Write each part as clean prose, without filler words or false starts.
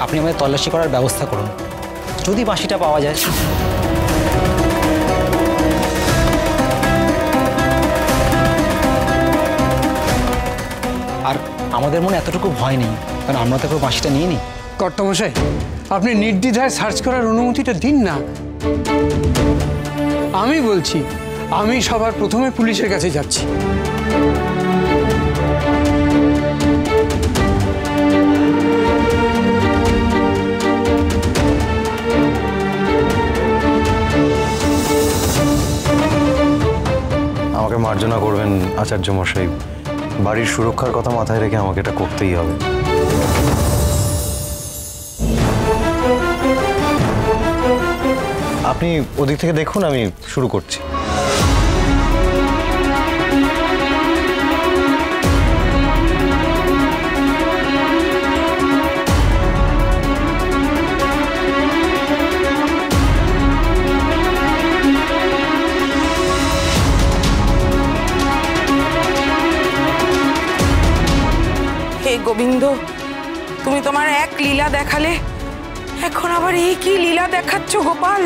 আপনি আমাদের তল্লাশি করার ব্যবস্থা করুন, যদি বাঁশিটা পাওয়া যায়। আর আমাদের মনে এতটুকু ভয় নেই, কারণ আমরা তো বাঁশিটা নিয়ে নিই। কর্তামশাই, আপনি নির্দ্বিধায় সার্চ করার অনুমতিটা দিন না। আমি বলছি, আমি সবার প্রথমে পুলিশের কাছে যাচ্ছি। আমাকে মার্জনা করবেন আচার্য মশাই, বাড়ির সুরক্ষার কথা মাথায় রেখে আমাকে এটা করতেই হবে। আপনি ওদিক থেকে দেখুন, আমি শুরু করছি। হে গোবিন্দ, তুমি তোমার এক লীলা দেখালে, এখন আবার এই কি লীলা দেখাচ্ছ গোপাল?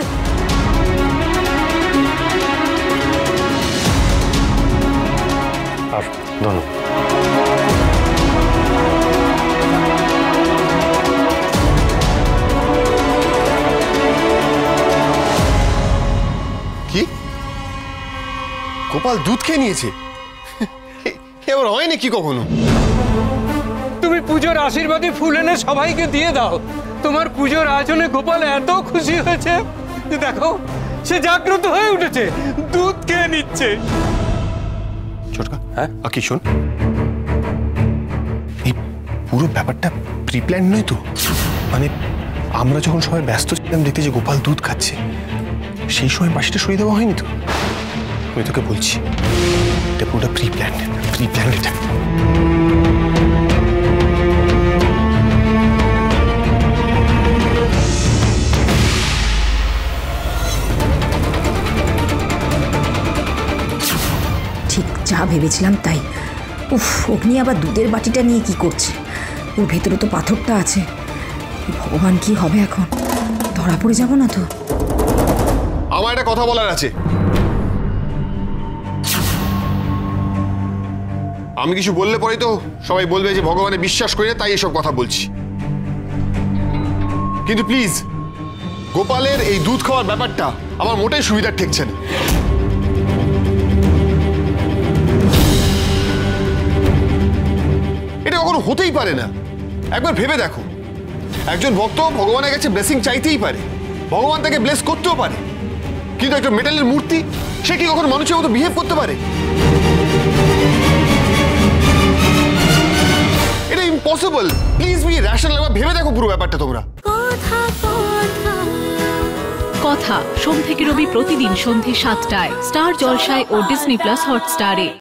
আর ধন্যবাদ। কি গোপাল দুধ খেয়ে নিয়েছে? এবার হয় নাকি কখনো? তুমি পুজোর আশীর্বাদী ফুল এনে সবাইকে দিয়ে দাও। তোমার পুজোর আয়োজনে গোপাল এত খুশি হয়েছে যে দেখো, সে জাগ্রত হয়ে উঠেছে, দুধ খেয়ে নিচ্ছে। ছোটকা, হ্যাঁ কি শোন, এই পুরো ব্যাপারটা প্রি প্ল্যান নয় তো? মানে আমরা যখন সবাই ব্যস্ত ছিলাম দেখতে যে গোপাল দুধ খাচ্ছে, সেই সময় বাঁশিটা সরিয়ে দেওয়া হয়নি তো? আমি তোকে বলছি, এটা পুরোটা প্রি প্ল্যান এটা। ঠিক যা ভেবেছিলাম তাই। উফ, অগ্নি আবার দুধের বাটিটা নিয়ে কি করছে? ওর ভেতরে তো পাথরটা আছে। ভগবান, কি হবে এখন? ধরা পড়ে যাব না তো? আমার একটা কথা বলার আছে। আমি কিছু বললে পরেই তো সবাই বলবে যে ভগবানে বিশ্বাস করি না, তাই এসব কথা বলছি। কিন্তু প্লিজ, গোপালের এই দুধ খাওয়ার ব্যাপারটা আমার মোটেই সুবিধা ঠেকছে না। এটা কখনো হতেই পারে না। একবার ভেবে দেখো, একজন ভক্ত ভগবানের কাছে ব্লেসিং চাইতেই পারে, ভগবান তাকে ব্লেস করতেও পারে, কিন্তু একটা মেটালের মূর্তি, সে কি কখনো মানুষের মতো বিহেভ করতে পারে? এটা ইম্পসিবল। প্লিজ বি রেশনাল, একবার ভেবে দেখো পুরো ব্যাপারটা তোমরা। কথা সোম থেকে রবি প্রতিদিন সন্ধ্যে ৭টায় স্টার জলসায় ও ডিজনি প্লাস হটস্টারে।